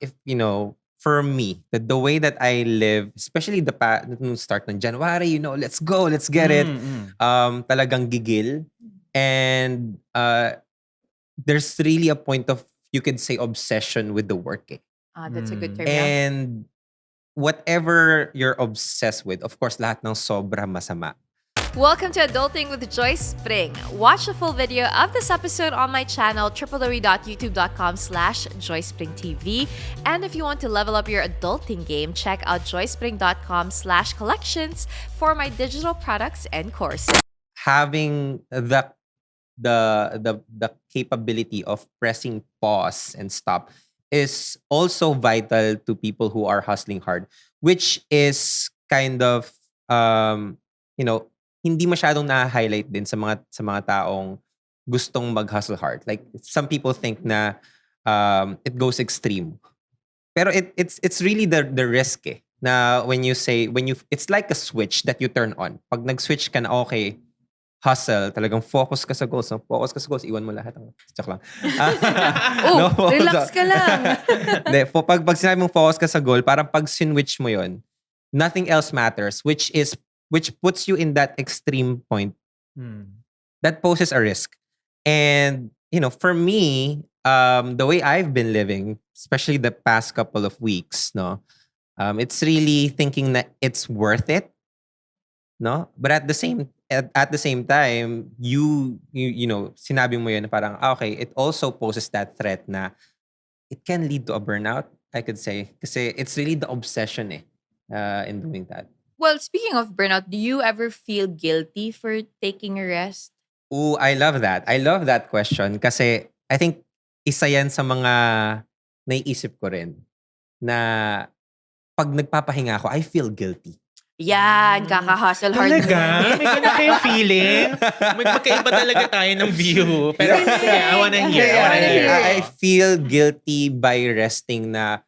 if for me, the way that I live, especially nung start ng January, let's go, let's get it. Talagang gigil. And there's really a point of, you could say, obsession with the work. That's a good term, And whatever you're obsessed with, of course, lahat ng sobra masama. Welcome to Adulting with Joyce Pring. Watch the full video of this episode on my channel, www.youtube.com/JoycePringTV. And if you want to level up your adulting game, check out joycepring.com/collections for my digital products and courses. Having the capability of pressing pause and stop is also vital to people who are hustling hard, which is kind of hindi masyadong na-highlight din sa mga taong gustong mag-hustle hard. Like, some people think na it goes extreme. Pero it's really the risk na when it's like a switch that you turn on. Pag nag-switch ka na, okay, hustle, talagang focus ka sa goals. Iwan mo lahat. Joke lang. Relax ka lang. Pag sinabi mong focus ka sa goal, parang pag sinwitch mo yon, nothing else matters, which puts you in that extreme point. That poses a risk. And, for me, the way I've been living, especially the past couple of weeks, it's really thinking that it's worth it. But at the same time, you sinabi mo yun na parang, okay, it also poses that threat na it can lead to a burnout, I could say. Kasi it's really the obsession in doing that. Well, speaking of burnout, do you ever feel guilty for taking a rest? Ooh, I love that. I love that question kasi I think isa yan sa mga naiisip ko rin na pag nagpapahinga ako, I feel guilty. Yan, kaka-hustle hard. Talaga? May ganun kayong feeling? Magkaiba talaga tayo ng view. Pero I wanna hear. I feel guilty by resting na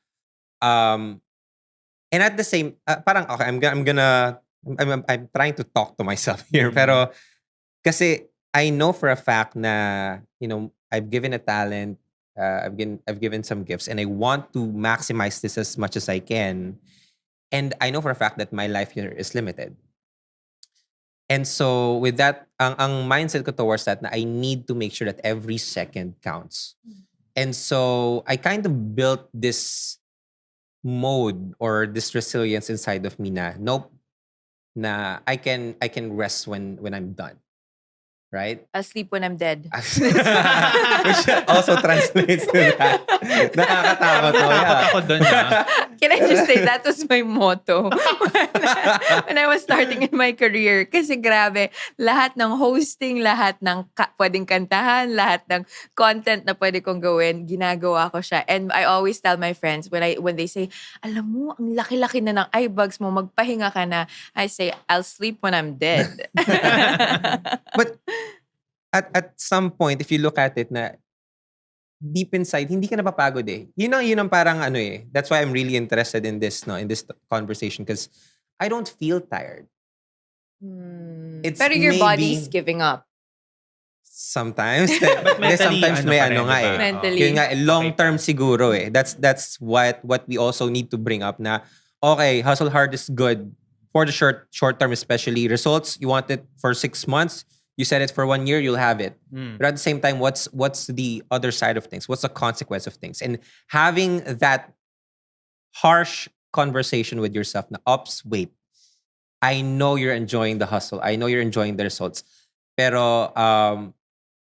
and at the same, parang okay, I'm trying to talk to myself here. Pero kasi I know for a fact na I've given a talent, I've given some gifts, and I want to maximize this as much as I can. And I know for a fact that my life here is limited. And so with that, ang mindset ko towards that na I need to make sure that every second counts. And so I kind of built this mode or this resilience inside of me na I can rest when I'm done, right? I'll sleep when I'm dead. Which also translates to that. Nakakatakot. Ako dun Can I just say that was my motto when I was starting in my career? Kasi grabe, lahat ng hosting, lahat ng pwedeng kantahan, lahat ng content na pwede kong gawin, ginagawa ko siya. And I always tell my friends when they say, alam mo, ang laki-laki na ng eye bags mo, magpahinga ka na. I say, I'll sleep when I'm dead. But at some point, if you look at it na deep inside, hindi ka napapagod Yun ang parang that's why I'm really interested in this, in this conversation, because I don't feel tired. Pero your body's giving up. Sometimes. But mentally, sometimes may Mentally. Yun nga, long-term siguro That's what we also need to bring up na, okay, hustle hard is good for the short term, especially results. You want it for 6 months. You said it for 1 year, you'll have it. But at the same time, what's the other side of things? What's the consequence of things? And having that harsh conversation with yourself, na, wait, I know you're enjoying the hustle. I know you're enjoying the results. Pero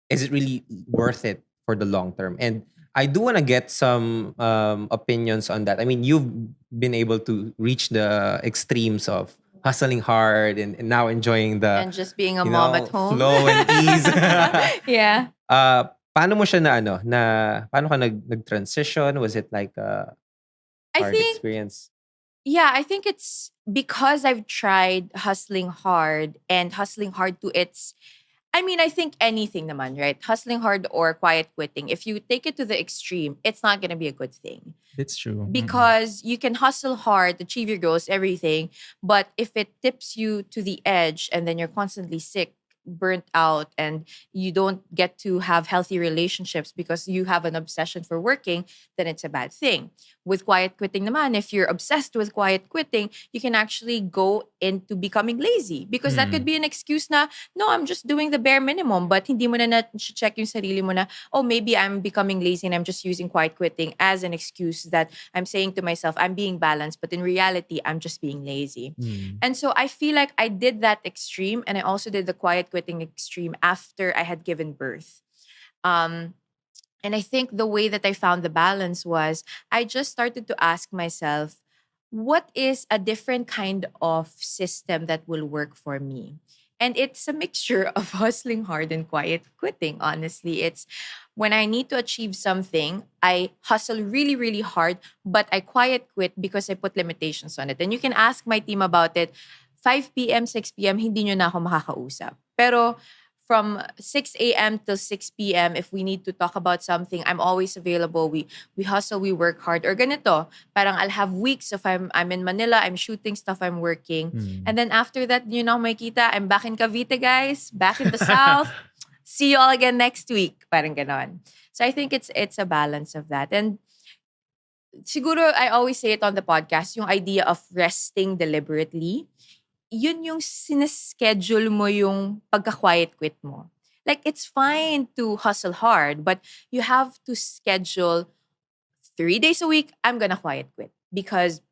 is it really worth it for the long term? And I do want to get some opinions on that. I mean, you've been able to reach the extremes of hustling hard and now enjoying the and just being a mom at home, flow and ease. Yeah. Paano mo siya paano ka nag-transition? Was it like a hard experience? Yeah, I think it's because I've tried hustling hard to its, I think anything naman, right? Hustling hard or quiet quitting. If you take it to the extreme, it's not going to be a good thing. It's true. Because you can hustle hard, achieve your goals, everything. But if it tips you to the edge and then you're constantly sick, burnt out and you don't get to have healthy relationships because you have an obsession for working, then it's a bad thing. With quiet quitting naman, if you're obsessed with quiet quitting, you can actually go into becoming lazy because that could be an excuse na, no, I'm just doing the bare minimum, but hindi mo na check yung sarili mo na, oh, maybe I'm becoming lazy and I'm just using quiet quitting as an excuse that I'm saying to myself, I'm being balanced, but in reality, I'm just being lazy. And so I feel like I did that extreme and I also did the quiet quitting extreme after I had given birth. And I think the way that I found the balance was I just started to ask myself, what is a different kind of system that will work for me? And it's a mixture of hustling hard and quiet quitting, honestly. It's when I need to achieve something, I hustle really, really hard, but I quiet quit because I put limitations on it. And you can ask my team about it. 5 p.m., 6 p.m., hindi nyo na ako makakausap. Pero from 6 a.m. till 6 p.m., if we need to talk about something, I'm always available. We hustle, we work hard. Or ganito, parang I'll have weeks if I'm in Manila, I'm shooting stuff, I'm working. And then after that, you know, makita, I'm back in Cavite, guys. Back in the South. See you all again next week. Parang ganon. So I think it's a balance of that. And siguro, I always say it on the podcast, yung idea of resting deliberately, yun yung sineschedule mo yung pagka-quiet quit mo. Like, it's fine to hustle hard, but you have to schedule 3 days a week, I'm gonna quiet quit. Because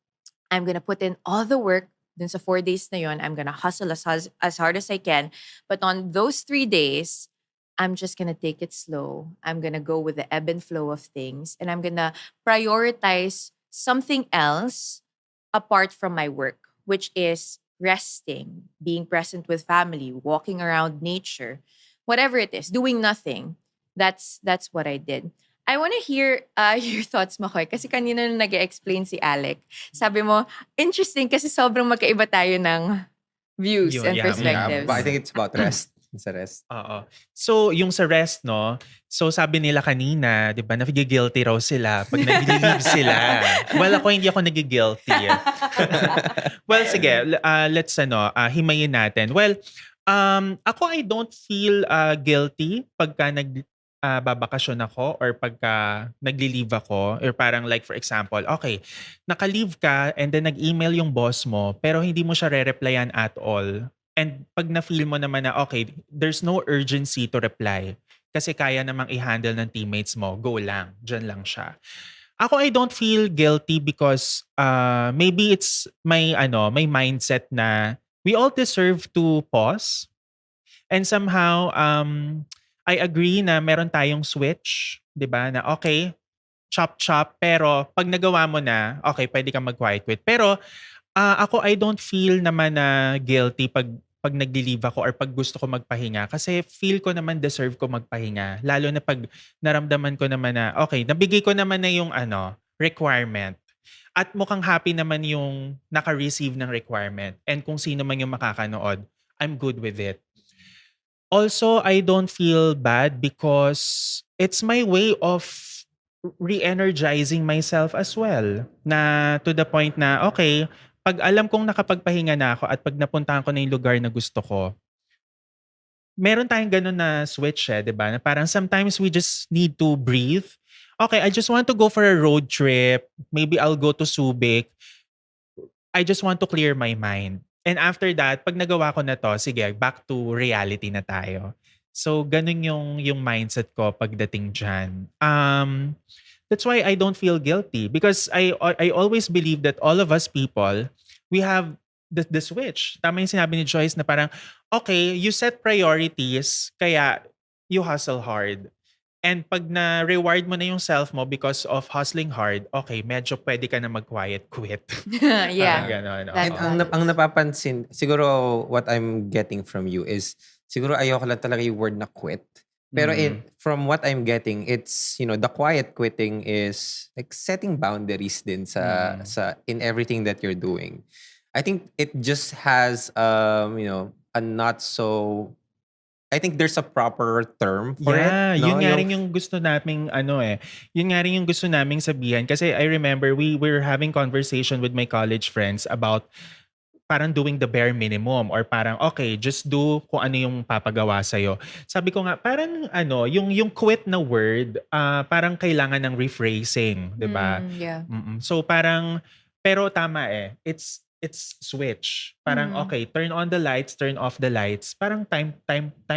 I'm gonna put in all the work dun sa 4 days na yun. I'm gonna hustle as hard as I can. But on those 3 days, I'm just gonna take it slow. I'm gonna go with the ebb and flow of things. And I'm gonna prioritize something else apart from my work, which is resting, being present with family, walking around nature, whatever it is, doing nothing. That's what I did. I want to hear your thoughts, Makoy. Kasi kanina nung nag-explain si Alec, sabi mo, interesting kasi sobrang magkaiba tayo ng views Yun, and yeah. perspectives. But I think it's about rest. It's a rest. Oo. So, yung sa rest, no? So, sabi nila kanina, di ba, nagigilty raw sila pag nag-leave sila. Well, hindi ako nagigilty. Well, sige, let's, himayin natin. Well, ako, I don't feel guilty pagka babakasyon ako or pagka nagli-leave ako or parang like for example, okay, naka-leave ka and then nag-email yung boss mo pero hindi mo siya re-replyan at all. And pag na-feel mo naman na okay, there's no urgency to reply kasi kaya namang i-handle ng teammates mo, go lang, dyan lang siya. Ako, I don't feel guilty because maybe it's my mindset na we all deserve to pause. And somehow, I agree na meron tayong switch, di ba? Na okay, chop-chop, pero pag nagawa mo na, okay, pwede kang mag-quiet quit. Pero ako, I don't feel naman na guilty pag nag-leave ako or pag gusto ko magpahinga kasi feel ko naman deserve ko magpahinga. Lalo na pag naramdaman ko naman na okay, nabigay ko naman na yung requirement. At mukhang happy naman yung naka-receive ng requirement. And kung sino man yung makakanood, I'm good with it. Also, I don't feel bad because it's my way of re-energizing myself as well. Na to the point na okay, pag alam kong nakapagpahinga na ako at pag napuntahan ko na yung lugar na gusto ko, meron tayong ganun na switch di ba? Na parang sometimes we just need to breathe. Okay, I just want to go for a road trip. Maybe I'll go to Subic. I just want to clear my mind. And after that, pag nagawa ko na to, sige, back to reality na tayo. So, ganun yung mindset ko pagdating dyan. That's why I don't feel guilty because I always believe that all of us people, we have the switch. Tama yung sinabi ni Joyce na parang, okay, you set priorities, kaya you hustle hard. And pag na-reward mo na yung self mo because of hustling hard, okay, medyo pwede ka na mag-quiet quit. Yeah. Parang ganon. And ang napapansin, siguro what I'm getting from you is, siguro ayoko lang talaga yung word na quit. Pero from what I'm getting, it's, the quiet quitting is like setting boundaries din sa in everything that you're doing. I think it just has a not so, I think there's a proper term for it. Yeah, No? yun nga rin yung gusto naming yun nga rin yung gusto naming sabihan kasi I remember we were having conversation with my college friends about parang doing the bare minimum or parang okay, just do kung ano yung papagawa sa'yo. Sabi ko nga, parang yung quit na word, parang kailangan ng rephrasing, di ba? Yeah. So parang, pero tama it's switch. Parang okay, turn on the lights, turn off the lights. Parang time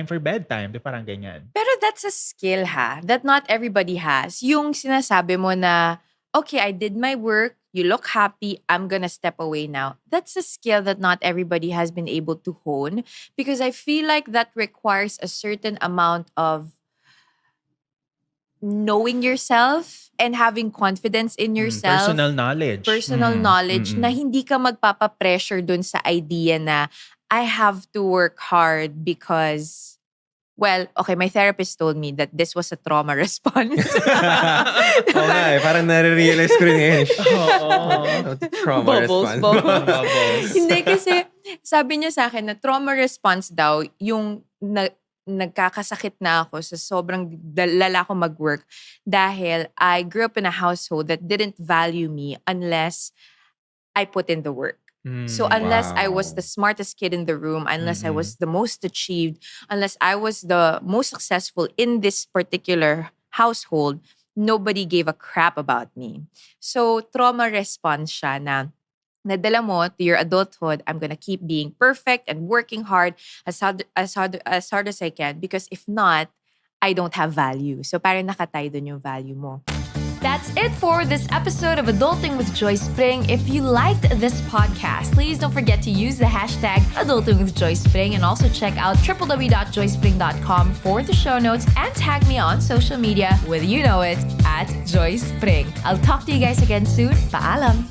for bedtime, di parang ganyan. Pero that's a skill that not everybody has. Yung sinasabi mo na, okay, I did my work, you look happy, I'm gonna step away now. That's a skill that not everybody has been able to hone because I feel like that requires a certain amount of knowing yourself and having confidence in yourself. Personal knowledge. Personal knowledge na hindi ka magpapa-pressure dun sa idea na I have to work hard because, well, okay, my therapist told me that this was a trauma response. Oo nga parang nare-realize ko rin ngayon. Trauma response. Bubbles. Hindi kasi sabi niya sa akin na trauma response daw yung nagkakasakit na ako sa sobrang lala ko mag-work dahil I grew up in a household that didn't value me unless I put in the work. So unless I was the smartest kid in the room, unless I was the most achieved, unless I was the most successful in this particular household, nobody gave a crap about me. So trauma response siya na nadala mo to your adulthood, I'm gonna keep being perfect and working hard as hard as I can because if not, I don't have value. So parang nakatay dun yung value mo. That's it for this episode of Adulting with Joyce Pring. If you liked this podcast, please don't forget to use the hashtag Adulting with Joyce Pring and also check out www.joycepring.com for the show notes and tag me on social media with you know it at Joyce Pring. I'll talk to you guys again soon. Paalam!